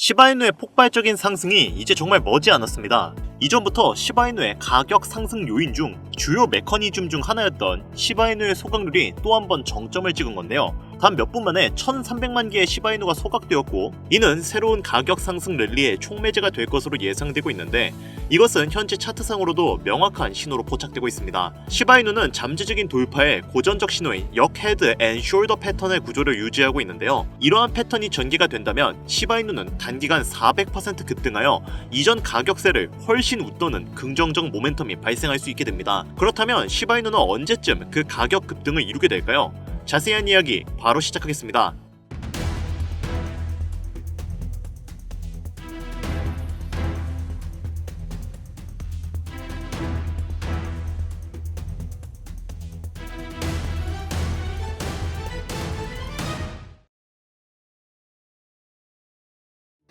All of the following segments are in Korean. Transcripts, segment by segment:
시바이누의 폭발적인 상승이 이제 정말 머지않았습니다. 이전부터 시바이누의 가격 상승 요인 중 주요 메커니즘 중 하나였던 시바이누의 소각률이 또 한 번 정점을 찍은 건데요. 단 몇 분 만에 1,300만 개의 시바이누가 소각되었고, 이는 새로운 가격 상승 랠리의 촉매제가 될 것으로 예상되고 있는데, 이것은 현재 차트상으로도 명확한 신호로 포착되고 있습니다. 시바이누는 잠재적인 돌파의 고전적 신호인 역 헤드 앤 숄더 패턴의 구조를 유지하고 있는데요. 이러한 패턴이 전개가 된다면 시바이누는 단기간 400% 급등하여 이전 가격세를 훨씬 웃도는 긍정적 모멘텀이 발생할 수 있게 됩니다. 그렇다면 시바이누는 언제쯤 그 가격 급등을 이루게 될까요? 자세한 이야기 바로 시작하겠습니다.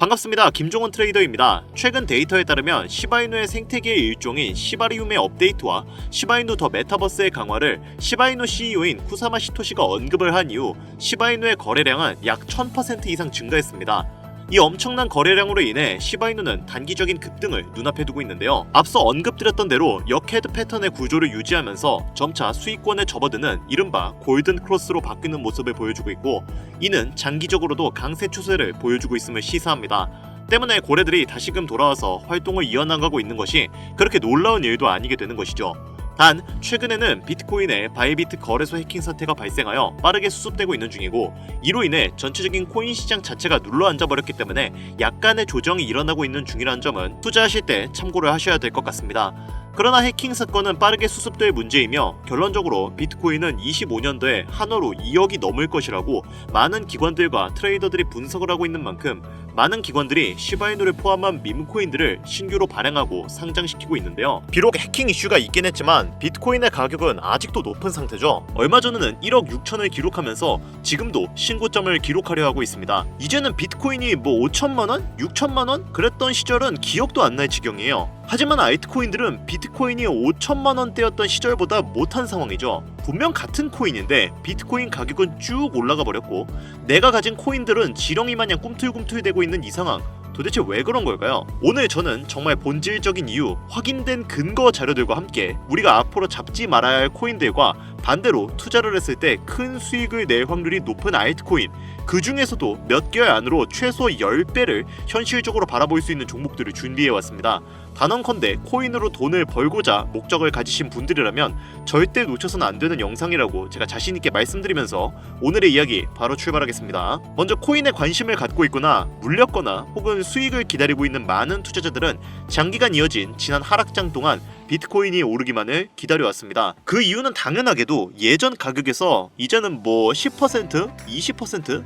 반갑습니다. 김종원 트레이더입니다. 최근 데이터에 따르면 시바이누의 생태계의 일종인 시바리움의 업데이트와 시바이누 더 메타버스의 강화를 시바이누 CEO인 쿠사마 시토시가 언급을 한 이후 시바이누의 거래량은 약 1000% 이상 증가했습니다. 이 엄청난 거래량으로 인해 시바이누는 단기적인 급등을 눈앞에 두고 있는데요. 앞서 언급드렸던 대로 역헤드 패턴의 구조를 유지하면서 점차 수익권에 접어드는 이른바 골든 크로스로 바뀌는 모습을 보여주고 있고, 이는 장기적으로도 강세 추세를 보여주고 있음을 시사합니다. 때문에 고래들이 다시금 돌아와서 활동을 이어나가고 있는 것이 그렇게 놀라운 일도 아니게 되는 것이죠. 단, 최근에는 비트코인의 바이비트 거래소 해킹 사태가 발생하여 빠르게 수습되고 있는 중이고, 이로 인해 전체적인 코인 시장 자체가 눌러앉아 버렸기 때문에 약간의 조정이 일어나고 있는 중이라는 점은 투자하실 때 참고를 하셔야 될 것 같습니다. 그러나 해킹 사건은 빠르게 수습될 문제이며, 결론적으로 비트코인은 25년도에 한화로 2억이 넘을 것이라고 많은 기관들과 트레이더들이 분석을 하고 있는 만큼, 많은 기관들이 시바이누를 포함한 밈코인들을 신규로 발행하고 상장시키고 있는데요. 비록 해킹 이슈가 있긴 했지만 비트코인의 가격은 아직도 높은 상태죠. 얼마 전에는 1억 6천을 기록하면서 지금도 신고점을 기록하려 하고 있습니다. 이제는 비트코인이 5천만원? 6천만원? 그랬던 시절은 기억도 안 날 지경이에요. 하지만 알트코인들은 비트코인이 5천만원대였던 시절보다 못한 상황이죠. 분명 같은 코인인데 비트코인 가격은 쭉 올라가 버렸고, 내가 가진 코인들은 지렁이 마냥 꿈틀꿈틀대고 있는 이 상황, 도대체 왜 그런 걸까요? 오늘 저는 정말 본질적인 이유, 확인된 근거 자료들과 함께 우리가 앞으로 잡지 말아야 할 코인들과 반대로 투자를 했을 때 큰 수익을 낼 확률이 높은 알트코인, 그 중에서도 몇 개월 안으로 최소 10배를 현실적으로 바라볼 수 있는 종목들을 준비해왔습니다. 단언컨대 코인으로 돈을 벌고자 목적을 가지신 분들이라면 절대 놓쳐서는 안 되는 영상이라고 제가 자신있게 말씀드리면서 오늘의 이야기 바로 출발하겠습니다. 먼저 코인에 관심을 갖고 있거나 물렸거나 혹은 수익을 기다리고 있는 많은 투자자들은 장기간 이어진 지난 하락장 동안 비트코인이 오르기만을 기다려왔습니다. 그 이유는 당연하게도 예전 가격에서 이제는 10%, 20%?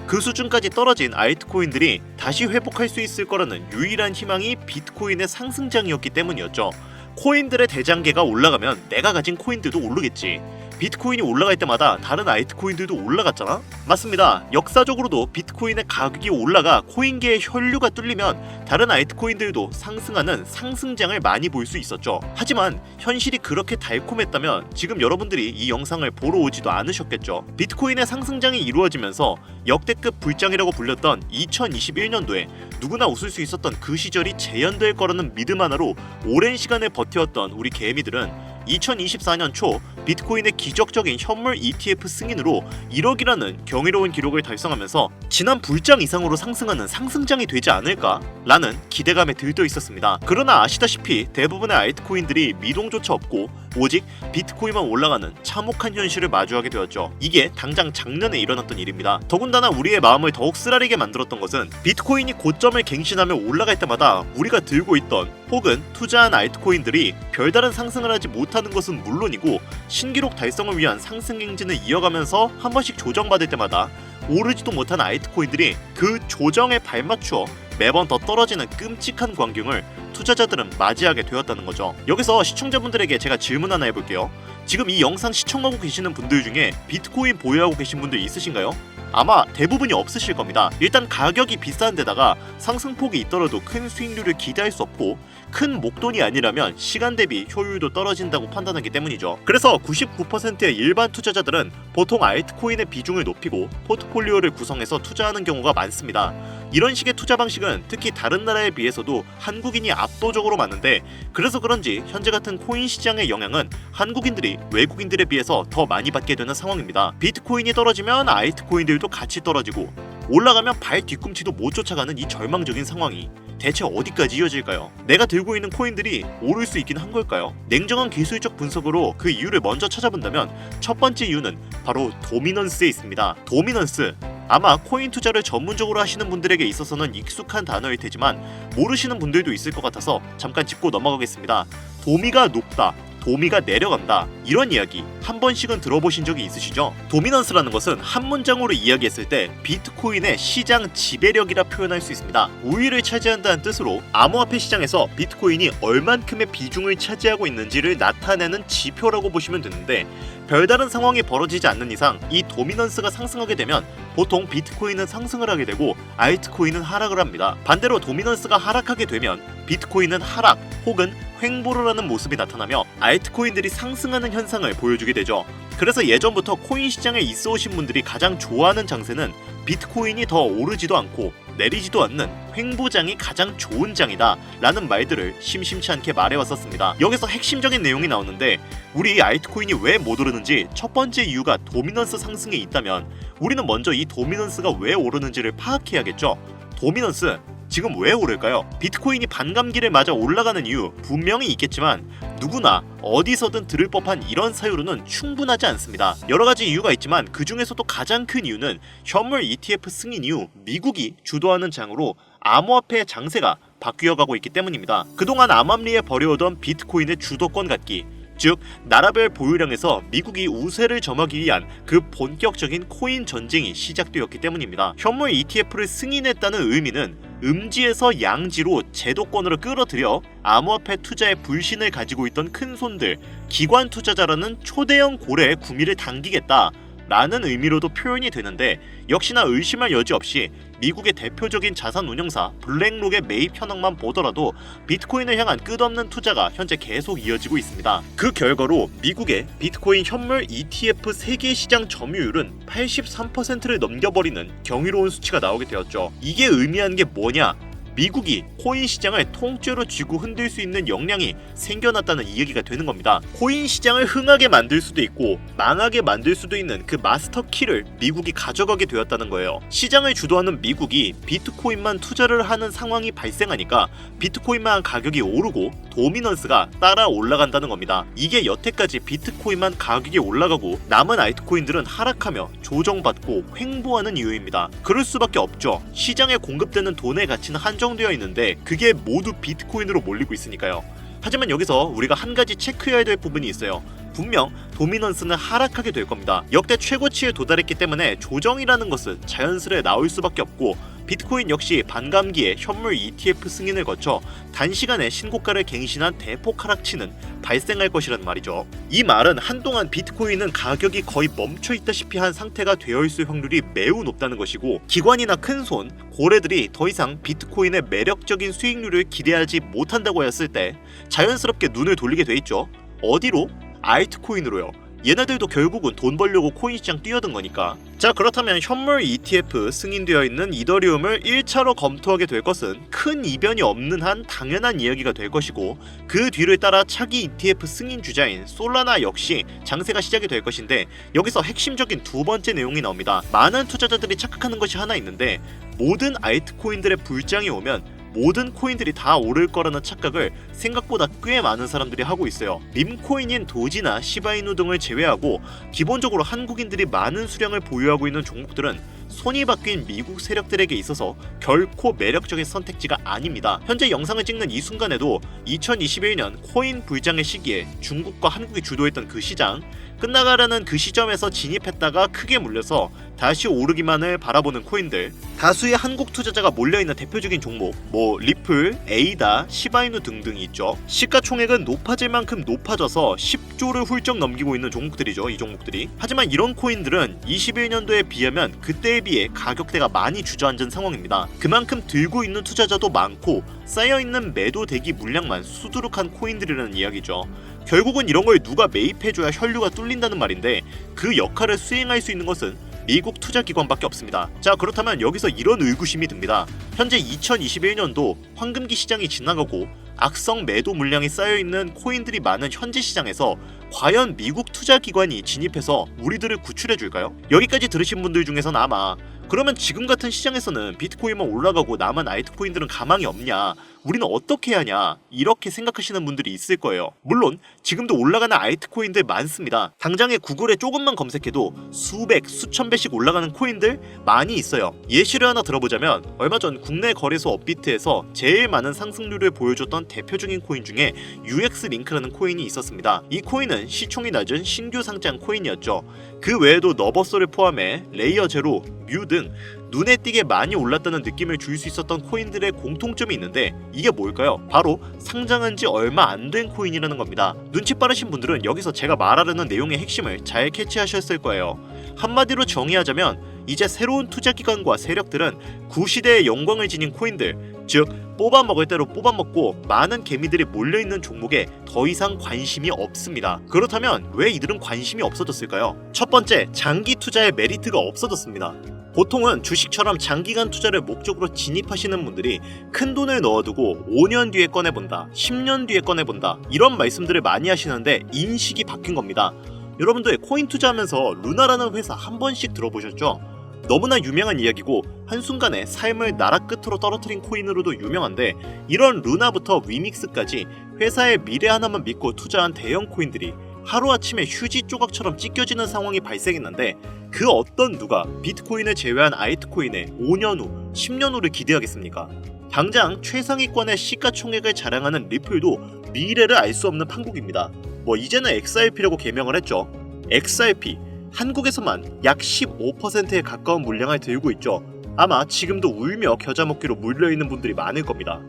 그 수준까지 떨어진 알트코인들이 다시 회복할 수 있을 거라는 유일한 희망이 비트코인의 상승장이었기 때문이었죠. 코인들의 대장계가 올라가면 내가 가진 코인들도 오르겠지. 비트코인이 올라갈 때마다 다른 알트코인들도 올라갔잖아? 맞습니다. 역사적으로도 비트코인의 가격이 올라가 코인계의 혈류가 뚫리면 다른 알트코인들도 상승하는 상승장을 많이 볼 수 있었죠. 하지만 현실이 그렇게 달콤했다면 지금 여러분들이 이 영상을 보러 오지도 않으셨겠죠. 비트코인의 상승장이 이루어지면서 역대급 불장이라고 불렸던 2021년도에 누구나 웃을 수 있었던 그 시절이 재현될 거라는 믿음 하나로 오랜 시간을 버텨왔던 우리 개미들은 2024년 초 비트코인의 기적적인 현물 ETF 승인으로 1억이라는 경이로운 기록을 달성하면서 지난 불장 이상으로 상승하는 상승장이 되지 않을까? 라는 기대감에 들떠 있었습니다. 그러나 아시다시피 대부분의 알트코인들이 미동조차 없고 오직 비트코인만 올라가는 참혹한 현실을 마주하게 되었죠. 이게 당장 작년에 일어났던 일입니다. 더군다나 우리의 마음을 더욱 쓰라리게 만들었던 것은 비트코인이 고점을 갱신하며 올라갈 때마다 우리가 들고 있던 혹은 투자한 알트코인들이 별다른 상승을 하지 못하는 것은 물론이고, 신기록 달성을 위한 상승 행진을 이어가면서 한 번씩 조정받을 때마다 오르지도 못한 알트코인들이 그 조정에 발맞추어 매번 더 떨어지는 끔찍한 광경을 투자자들은 맞이하게 되었다는 거죠. 여기서 시청자분들에게 제가 질문 하나 해볼게요. 지금 이 영상 시청하고 계시는 분들 중에 비트코인 보유하고 계신 분들 있으신가요? 아마 대부분이 없으실 겁니다. 일단 가격이 비싼 데다가 상승폭이 있더라도 큰 수익률을 기대할 수 없고 큰 목돈이 아니라면 시간 대비 효율도 떨어진다고 판단하기 때문이죠. 그래서 99%의 일반 투자자들은 보통 알트코인의 비중을 높이고 포트폴리오를 구성해서 투자하는 경우가 많습니다. 이런 식의 투자 방식은 특히 다른 나라에 비해서도 한국인이 압도적으로 많은데, 그래서 그런지 현재 같은 코인 시장의 영향은 한국인들이 외국인들에 비해서 더 많이 받게 되는 상황입니다. 비트코인이 떨어지면 알트코인들도 같이 떨어지고 올라가면 발 뒤꿈치도 못 쫓아가는 이 절망적인 상황이 대체 어디까지 이어질까요? 내가 들고 있는 코인들이 오를 수 있긴 한 걸까요? 냉정한 기술적 분석으로 그 이유를 먼저 찾아본다면 첫 번째 이유는 바로 도미넌스에 있습니다. 도미넌스, 아마 코인 투자를 전문적으로 하시는 분들에게 있어서는 익숙한 단어일 테지만 모르시는 분들도 있을 것 같아서 잠깐 짚고 넘어가겠습니다. 도미가 높다, 도미가 내려간다, 이런 이야기 한 번씩은 들어보신 적이 있으시죠? 도미넌스라는 것은 한 문장으로 이야기했을 때 비트코인의 시장 지배력이라 표현할 수 있습니다. 우위를 차지한다는 뜻으로 암호화폐 시장에서 비트코인이 얼만큼의 비중을 차지하고 있는지를 나타내는 지표라고 보시면 되는데, 별다른 상황이 벌어지지 않는 이상 이 도미넌스가 상승하게 되면 보통 비트코인은 상승을 하게 되고 알트코인은 하락을 합니다. 반대로 도미넌스가 하락하게 되면 비트코인은 하락 혹은 횡보를 하는 모습이 나타나며 알트코인들이 상승하는 현상을 보여주게 되죠. 그래서 예전부터 코인 시장에 있어 오신 분들이 가장 좋아하는 장세는 비트코인이 더 오르지도 않고 내리지도 않는 횡보장이 가장 좋은 장이다 라는 말들을 심심치 않게 말해왔었습니다. 여기서 핵심적인 내용이 나오는데, 우리 알트코인이 왜 못 오르는지 첫 번째 이유가 도미넌스 상승에 있다면 우리는 먼저 이 도미넌스가 왜 오르는지를 파악해야겠죠. 도미넌스, 지금 왜 오를까요? 비트코인이 반감기를 맞아 올라가는 이유 분명히 있겠지만 누구나 어디서든 들을 법한 이런 사유로는 충분하지 않습니다. 여러 가지 이유가 있지만 그 중에서도 가장 큰 이유는 현물 ETF 승인 이후 미국이 주도하는 장으로 암호화폐 장세가 바뀌어가고 있기 때문입니다. 그동안 암암리에 벌여오던 비트코인의 주도권 갖기, 즉 나라별 보유량에서 미국이 우세를 점하기 위한 그 본격적인 코인 전쟁이 시작되었기 때문입니다. 현물 ETF를 승인했다는 의미는 음지에서 양지로 제도권으로 끌어들여 암호화폐 투자에 불신을 가지고 있던 큰손들, 기관 투자자라는 초대형 고래의 구미를 당기겠다 라는 의미로도 표현이 되는데, 역시나 의심할 여지 없이 미국의 대표적인 자산 운용사 블랙록의 매입 현황만 보더라도 비트코인을 향한 끝없는 투자가 현재 계속 이어지고 있습니다. 그 결과로 미국의 비트코인 현물 ETF 세계 시장 점유율은 83%를 넘겨버리는 경이로운 수치가 나오게 되었죠. 이게 의미하는 게 뭐냐? 미국이 코인 시장을 통째로 쥐고 흔들 수 있는 역량이 생겨났다는 이야기가 되는 겁니다. 코인 시장을 흥하게 만들 수도 있고 망하게 만들 수도 있는 그 마스터 키를 미국이 가져가게 되었다는 거예요. 시장을 주도하는 미국이 비트코인만 투자를 하는 상황이 발생하니까 비트코인만 가격이 오르고 도미넌스가 따라 올라간다는 겁니다. 이게 여태까지 비트코인만 가격이 올라가고 남은 알트코인들은 하락하며 조정받고 횡보하는 이유입니다. 그럴 수밖에 없죠. 시장에 공급되는 돈의 가치는 한정되어 있는데 그게 모두 비트코인으로 몰리고 있으니까요. 하지만 여기서 우리가 한 가지 체크해야 될 부분이 있어요. 분명 도미넌스는 하락하게 될 겁니다. 역대 최고치에 도달했기 때문에 조정이라는 것은 자연스레 나올 수밖에 없고, 비트코인 역시 반감기에 현물 ETF 승인을 거쳐 단시간에 신고가를 갱신한 대폭 하락치는 발생할 것이란 말이죠. 이 말은 한동안 비트코인은 가격이 거의 멈춰있다시피 한 상태가 되어 있을 확률이 매우 높다는 것이고, 기관이나 큰손, 고래들이 더 이상 비트코인의 매력적인 수익률을 기대하지 못한다고 했을 때 자연스럽게 눈을 돌리게 돼 있죠. 어디로? 알트코인으로요. 얘네들도 결국은 돈 벌려고 코인 시장 뛰어든 거니까. 자, 그렇다면 현물 ETF 승인되어 있는 이더리움을 1차로 검토하게 될 것은 큰 이변이 없는 한 당연한 이야기가 될 것이고, 그 뒤를 따라 차기 ETF 승인 주자인 솔라나 역시 장세가 시작이 될 것인데, 여기서 핵심적인 두 번째 내용이 나옵니다. 많은 투자자들이 착각하는 것이 하나 있는데, 모든 알트코인들의 불장이 오면 모든 코인들이 다 오를 거라는 착각을 생각보다 꽤 많은 사람들이 하고 있어요. 밈코인인 도지나 시바이누 등을 제외하고 기본적으로 한국인들이 많은 수량을 보유하고 있는 종목들은 손이 바뀐 미국 세력들에게 있어서 결코 매력적인 선택지가 아닙니다. 현재 영상을 찍는 이 순간에도 2021년 코인 불장의 시기에 중국과 한국이 주도했던 그 시장, 끝나가라는 그 시점에서 진입했다가 크게 물려서 다시 오르기만을 바라보는 코인들, 다수의 한국 투자자가 몰려있는 대표적인 종목 리플, 에이다, 시바이누 등등이 있죠. 시가총액은 높아질 만큼 높아져서 10조를 훌쩍 넘기고 있는 종목들이죠. 이 종목들이. 하지만 이런 코인들은 21년도에 비하면 그때에 비해 가격대가 많이 주저앉은 상황입니다. 그만큼 들고 있는 투자자도 많고 쌓여있는 매도 대기 물량만 수두룩한 코인들이라는 이야기죠. 결국은 이런 걸 누가 매입해줘야 혈류가 뚫린다는 말인데, 그 역할을 수행할 수 있는 것은 미국 투자기관밖에 없습니다. 자, 그렇다면 여기서 이런 의구심이 듭니다. 현재 2021년도 황금기 시장이 지나가고 악성 매도 물량이 쌓여있는 코인들이 많은 현재 시장에서 과연 미국 투자기관이 진입해서 우리들을 구출해줄까요? 여기까지 들으신 분들 중에서는 아마 그러면 지금 같은 시장에서는 비트코인만 올라가고 남은 알트코인들은 가망이 없냐, 우리는 어떻게 하냐, 이렇게 생각하시는 분들이 있을 거예요. 물론 지금도 올라가는 알트코인들 많습니다. 당장에 구글에 조금만 검색해도 수백, 수천 배씩 올라가는 코인들 많이 있어요. 예시를 하나 들어보자면 얼마 전 국내 거래소 업비트에서 제일 많은 상승률을 보여줬던 대표적인 코인 중에 UX링크라는 코인이 있었습니다. 이 코인은 시총이 낮은 신규 상장 코인이었죠. 그 외에도 너버소를 포함해 레이어 제로, 뮤 등 눈에 띄게 많이 올랐다는 느낌을 줄 수 있었던 코인들의 공통점이 있는데, 이게 뭘까요? 바로 상장한 지 얼마 안 된 코인이라는 겁니다. 눈치 빠르신 분들은 여기서 제가 말하려는 내용의 핵심을 잘 캐치하셨을 거예요. 한마디로 정의하자면 이제 새로운 투자기관과 세력들은 구시대의 영광을 지닌 코인들, 즉 뽑아먹을 대로 뽑아먹고 많은 개미들이 몰려있는 종목에 더 이상 관심이 없습니다. 그렇다면 왜 이들은 관심이 없어졌을까요? 첫 번째, 장기 투자의 메리트가 없어졌습니다. 보통은 주식처럼 장기간 투자를 목적으로 진입하시는 분들이 큰 돈을 넣어두고 5년 뒤에 꺼내본다, 10년 뒤에 꺼내본다, 이런 말씀들을 많이 하시는데 인식이 바뀐 겁니다. 여러분들 코인 투자하면서 루나라는 회사 한 번씩 들어보셨죠? 너무나 유명한 이야기고 한순간에 삶을 나라 끝으로 떨어뜨린 코인으로도 유명한데, 이런 루나부터 위믹스까지 회사의 미래 하나만 믿고 투자한 대형 코인들이 하루아침에 휴지 조각처럼 찢겨지는 상황이 발생했는데, 그 어떤 누가 비트코인을 제외한 알트코인에 5년 후, 10년 후를 기대하겠습니까? 당장 최상위권의 시가총액을 자랑하는 리플도 미래를 알 수 없는 판국입니다. 이제는 XRP라고 개명을 했죠. XRP, 한국에서만 약 15%에 가까운 물량을 들고 있죠. 아마 지금도 울며 겨자 먹기로 물려있는 분들이 많을 겁니다.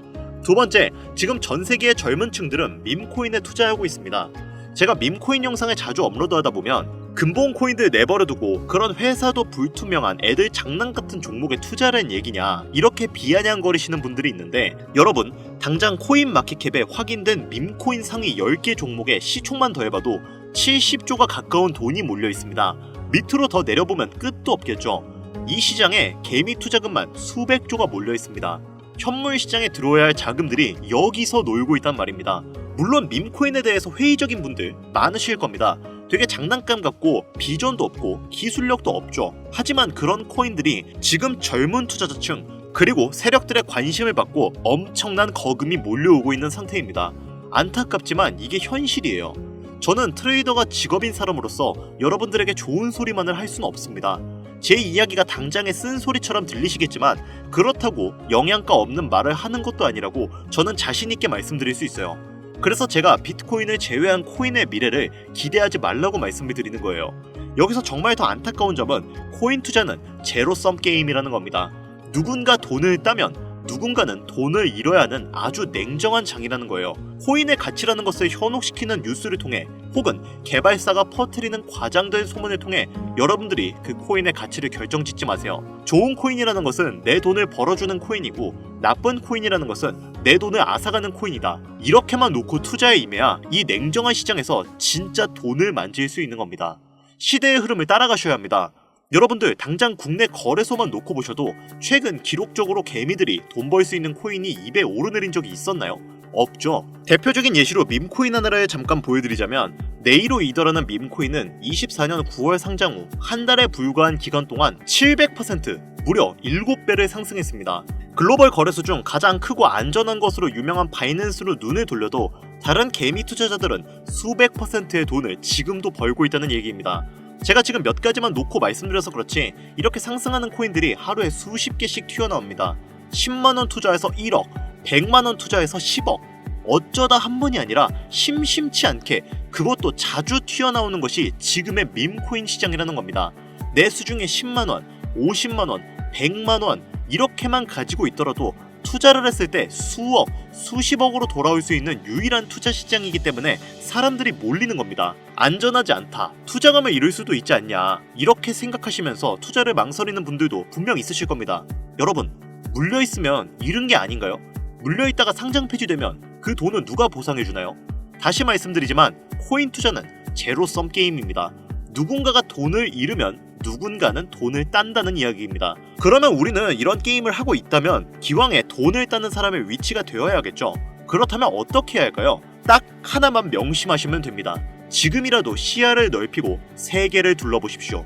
두 번째, 지금 전 세계의 젊은 층들은 밈코인에 투자하고 있습니다. 제가 밈코인 영상을 자주 업로드하다 보면 근본 코인들 내버려두고 그런 회사도 불투명한 애들 장난 같은 종목에 투자하는 얘기냐, 이렇게 비아냥거리시는 분들이 있는데, 여러분 당장 코인마켓캡에 확인된 밈코인 상위 10개 종목의 시총만 더해봐도 70조가 가까운 돈이 몰려 있습니다. 밑으로 더 내려보면 끝도 없겠죠. 이 시장에 개미 투자금만 수백조가 몰려 있습니다. 현물 시장에 들어와야 할 자금들이 여기서 놀고 있단 말입니다. 물론 밈코인에 대해서 회의적인 분들 많으실 겁니다. 되게 장난감 같고 비전도 없고 기술력도 없죠. 하지만 그런 코인들이 지금 젊은 투자자층 그리고 세력들의 관심을 받고 엄청난 거금이 몰려오고 있는 상태입니다. 안타깝지만 이게 현실이에요. 저는 트레이더가 직업인 사람으로서 여러분들에게 좋은 소리만을 할 수는 없습니다. 제 이야기가 당장의 쓴소리처럼 들리시겠지만 그렇다고 영양가 없는 말을 하는 것도 아니라고 저는 자신있게 말씀드릴 수 있어요. 그래서 제가 비트코인을 제외한 코인의 미래를 기대하지 말라고 말씀을 드리는 거예요. 여기서 정말 더 안타까운 점은 코인 투자는 제로섬 게임이라는 겁니다. 누군가 돈을 따면 누군가는 돈을 잃어야 하는 아주 냉정한 장이라는 거예요. 코인의 가치라는 것을 현혹시키는 뉴스를 통해 혹은 개발사가 퍼뜨리는 과장된 소문을 통해 여러분들이 그 코인의 가치를 결정짓지 마세요. 좋은 코인이라는 것은 내 돈을 벌어주는 코인이고 나쁜 코인이라는 것은 내 돈을 앗아가는 코인이다. 이렇게만 놓고 투자에 임해야 이 냉정한 시장에서 진짜 돈을 만질 수 있는 겁니다. 시대의 흐름을 따라가셔야 합니다. 여러분들 당장 국내 거래소만 놓고 보셔도 최근 기록적으로 개미들이 돈 벌 수 있는 코인이 입에 오르내린 적이 있었나요? 없죠. 대표적인 예시로 밈코인 하나를 잠깐 보여드리자면 네이로 이더라는 밈코인은 24년 9월 상장 후 한 달에 불과한 기간 동안 700% 무려 7배를 상승했습니다. 글로벌 거래소 중 가장 크고 안전한 것으로 유명한 바이낸스로 눈을 돌려도 다른 개미 투자자들은 수백 %의 돈을 지금도 벌고 있다는 얘기입니다. 제가 지금 몇 가지만 놓고 말씀드려서 그렇지 이렇게 상승하는 코인들이 하루에 수십 개씩 튀어나옵니다. 10만원 투자해서 1억, 100만원 투자해서 10억, 어쩌다 한 번이 아니라 심심치 않게 그것도 자주 튀어나오는 것이 지금의 밈코인 시장이라는 겁니다. 내 수중에 10만원, 50만원, 100만원 이렇게만 가지고 있더라도 투자를 했을 때 수억, 수십억으로 돌아올 수 있는 유일한 투자 시장이기 때문에 사람들이 몰리는 겁니다. 안전하지 않다, 투자감을 잃을 수도 있지 않냐, 이렇게 생각하시면서 투자를 망설이는 분들도 분명 있으실 겁니다. 여러분, 물려있으면 잃은 게 아닌가요? 물려있다가 상장 폐지되면 그 돈은 누가 보상해주나요? 다시 말씀드리지만 코인 투자는 제로섬 게임입니다. 누군가가 돈을 잃으면 누군가는 돈을 딴다는 이야기입니다. 그러면 우리는 이런 게임을 하고 있다면 기왕에 돈을 따는 사람의 위치가 되어야겠죠. 그렇다면 어떻게 해야 할까요? 딱 하나만 명심하시면 됩니다. 지금이라도 시야를 넓히고 세계를 둘러보십시오.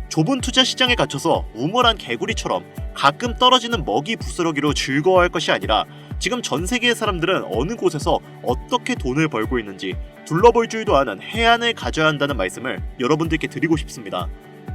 좁은 투자 시장에 갇혀서 우물한 개구리처럼 가끔 떨어지는 먹이 부스러기로 즐거워할 것이 아니라 지금 전 세계의 사람들은 어느 곳에서 어떻게 돈을 벌고 있는지 둘러볼 줄도 아는 해안을 가져야 한다는 말씀을 여러분들께 드리고 싶습니다.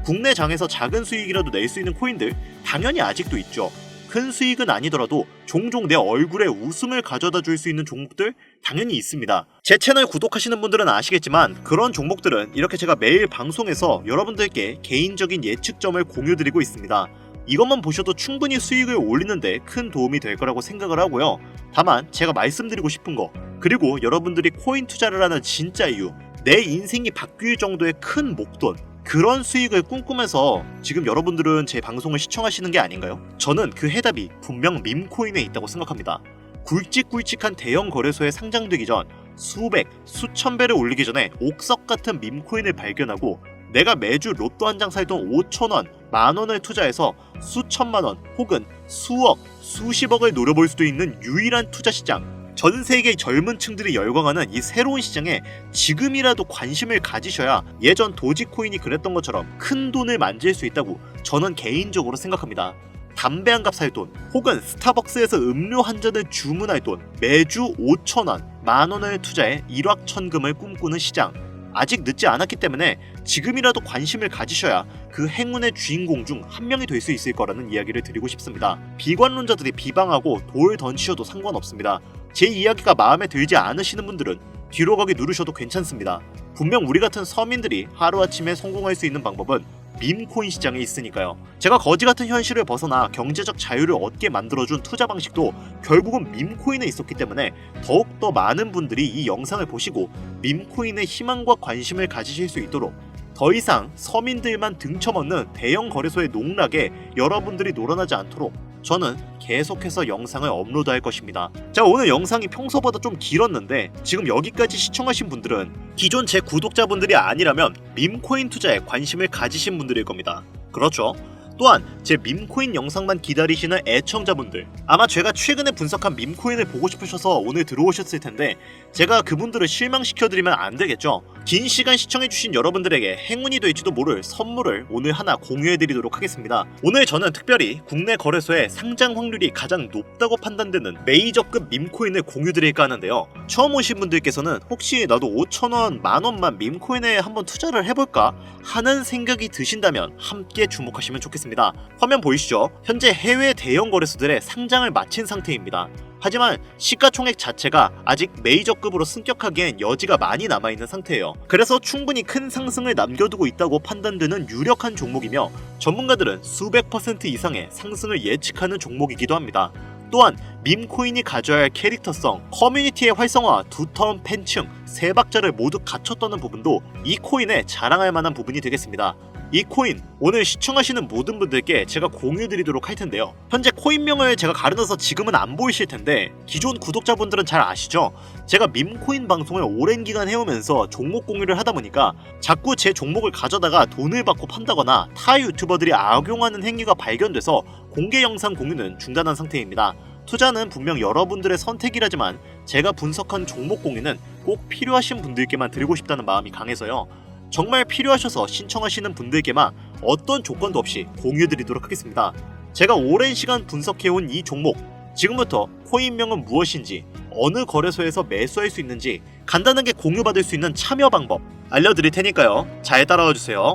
국내 장에서 작은 수익이라도 낼 수 있는 코인들 당연히 아직도 있죠. 큰 수익은 아니더라도 종종 내 얼굴에 웃음을 가져다 줄 수 있는 종목들 당연히 있습니다. 제 채널 구독하시는 분들은 아시겠지만 그런 종목들은 이렇게 제가 매일 방송에서 여러분들께 개인적인 예측점을 공유드리고 있습니다. 이것만 보셔도 충분히 수익을 올리는데 큰 도움이 될 거라고 생각을 하고요. 다만 제가 말씀드리고 싶은 거, 그리고 여러분들이 코인 투자를 하는 진짜 이유, 내 인생이 바뀔 정도의 큰 목돈, 그런 수익을 꿈꾸면서 지금 여러분들은 제 방송을 시청하시는 게 아닌가요? 저는 그 해답이 분명 밈코인에 있다고 생각합니다. 굵직굵직한 대형 거래소에 상장되기 전 수백, 수천 배를 올리기 전에 옥석 같은 밈코인을 발견하고 내가 매주 로또 한 장 살던 5천원, 만원을 투자해서 수천만원 혹은 수억, 수십억을 노려볼 수도 있는 유일한 투자 시장, 전 세계 젊은 층들이 열광하는 이 새로운 시장에 지금이라도 관심을 가지셔야 예전 도지코인이 그랬던 것처럼 큰 돈을 만질 수 있다고 저는 개인적으로 생각합니다. 담배 한 갑 살 돈, 혹은 스타벅스에서 음료 한 잔을 주문할 돈, 매주 5천원, 만원을 투자해 일확천금을 꿈꾸는 시장, 아직 늦지 않았기 때문에 지금이라도 관심을 가지셔야 그 행운의 주인공 중 한 명이 될 수 있을 거라는 이야기를 드리고 싶습니다. 비관론자들이 비방하고 돌 던지셔도 상관없습니다. 제 이야기가 마음에 들지 않으시는 분들은 뒤로 가기 누르셔도 괜찮습니다. 분명 우리 같은 서민들이 하루아침에 성공할 수 있는 방법은 밈코인 시장에 있으니까요. 제가 거지 같은 현실을 벗어나 경제적 자유를 얻게 만들어준 투자 방식도 결국은 밈코인에 있었기 때문에 더욱더 많은 분들이 이 영상을 보시고 밈코인에 희망과 관심을 가지실 수 있도록, 더 이상 서민들만 등쳐먹는 대형 거래소의 농락에 여러분들이 놀아나지 않도록 저는 계속해서 영상을 업로드할 것입니다. 자, 오늘 영상이 평소보다 좀 길었는데 지금 여기까지 시청하신 분들은 기존 제 구독자분들이 아니라면 밈코인 투자에 관심을 가지신 분들일 겁니다. 그렇죠? 또한 제 밈코인 영상만 기다리시는 애청자분들, 아마 제가 최근에 분석한 밈코인을 보고 싶으셔서 오늘 들어오셨을 텐데 제가 그분들을 실망시켜드리면 안 되겠죠. 긴 시간 시청해주신 여러분들에게 행운이 될지도 모를 선물을 오늘 하나 공유해드리도록 하겠습니다. 오늘 저는 특별히 국내 거래소의 상장 확률이 가장 높다고 판단되는 메이저급 밈코인을 공유드릴까 하는데요. 처음 오신 분들께서는 혹시 나도 5천원, 만원만 밈코인에 한번 투자를 해볼까 하는 생각이 드신다면 함께 주목하시면 좋겠습니다. 화면 보이시죠? 현재 해외 대형 거래소들의 상장을 마친 상태입니다. 하지만 시가총액 자체가 아직 메이저급으로 승격하기엔 여지가 많이 남아있는 상태예요. 그래서 충분히 큰 상승을 남겨두고 있다고 판단되는 유력한 종목이며 전문가들은 수백 % 이상의 상승을 예측하는 종목이기도 합니다. 또한 밈코인이 가져야 할 캐릭터성, 커뮤니티의 활성화, 두터운 팬층, 세 박자를 모두 갖췄다는 부분도 이 코인에 자랑할 만한 부분이 되겠습니다. 이 코인 오늘 시청하시는 모든 분들께 제가 공유드리도록 할 텐데요. 현재 코인명을 제가 가려놔서 지금은 안 보이실 텐데 기존 구독자분들은 잘 아시죠? 제가 밈코인 방송을 오랜 기간 해오면서 종목 공유를 하다 보니까 자꾸 제 종목을 가져다가 돈을 받고 판다거나 타 유튜버들이 악용하는 행위가 발견돼서 공개 영상 공유는 중단한 상태입니다. 투자는 분명 여러분들의 선택이라지만 제가 분석한 종목 공유는 꼭 필요하신 분들께만 드리고 싶다는 마음이 강해서요. 정말 필요하셔서 신청하시는 분들께만 어떤 조건도 없이 공유드리도록 하겠습니다. 제가 오랜 시간 분석해온 이 종목, 지금부터 코인명은 무엇인지, 어느 거래소에서 매수할 수 있는지 간단하게 공유받을 수 있는 참여 방법 알려드릴 테니까요. 잘 따라와 주세요.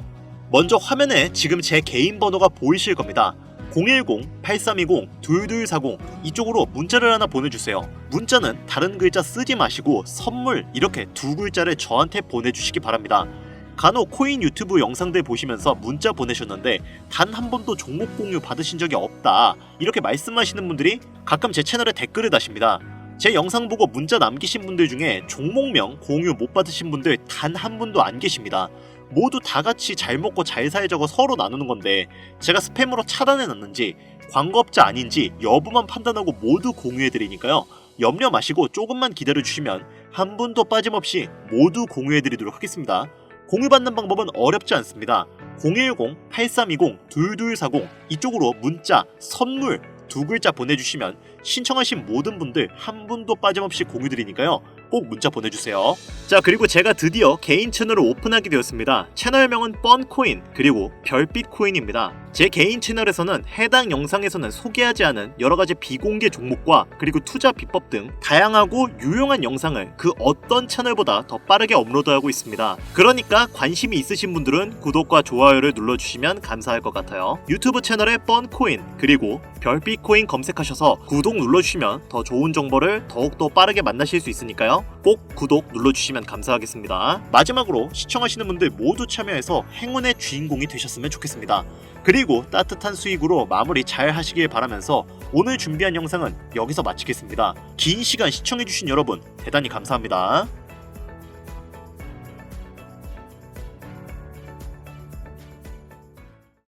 먼저 화면에 지금 제 개인 번호가 보이실 겁니다. 010-8320-2240 이쪽으로 문자를 하나 보내주세요. 문자는 다른 글자 쓰지 마시고 선물 이렇게 두 글자를 저한테 보내주시기 바랍니다. 간혹 코인 유튜브 영상들 보시면서 문자 보내셨는데 단 한 번도 종목 공유 받으신 적이 없다 이렇게 말씀하시는 분들이 가끔 제 채널에 댓글을 다십니다. 제 영상 보고 문자 남기신 분들 중에 종목명 공유 못 받으신 분들 단 한 분도 안 계십니다. 모두 다 같이 잘 먹고 잘 살자고 서로 나누는 건데 제가 스팸으로 차단해놨는지 광고업자 아닌지 여부만 판단하고 모두 공유해드리니까요. 염려 마시고 조금만 기다려주시면 한 분도 빠짐없이 모두 공유해드리도록 하겠습니다. 공유받는 방법은 어렵지 않습니다. 010-8320-2240 이쪽으로 문자, 선물 두 글자 보내주시면 신청하신 모든 분들 한 분도 빠짐없이 공유드리니까요. 꼭 문자 보내주세요. 자, 그리고 제가 드디어 개인 채널을 오픈하게 되었습니다. 채널명은 뻔코인 그리고 별빛코인입니다. 제 개인 채널에서는 해당 영상에서는 소개하지 않은 여러가지 비공개 종목과 그리고 투자 비법 등 다양하고 유용한 영상을 그 어떤 채널보다 더 빠르게 업로드하고 있습니다. 그러니까 관심이 있으신 분들은 구독과 좋아요를 눌러주시면 감사할 것 같아요. 유튜브 채널에 뻔코인 그리고 별빛코인 검색하셔서 구독 눌러주시면 더 좋은 정보를 더욱더 빠르게 만나실 수 있으니까요. 꼭 구독 눌러주시면 감사하겠습니다. 마지막으로 시청하시는 분들 모두 참여해서 행운의 주인공이 되셨으면 좋겠습니다. 그리고 따뜻한 수익으로 마무리 잘 하시길 바라면서 오늘 준비한 영상은 여기서 마치겠습니다. 긴 시간 시청해주신 여러분 대단히 감사합니다.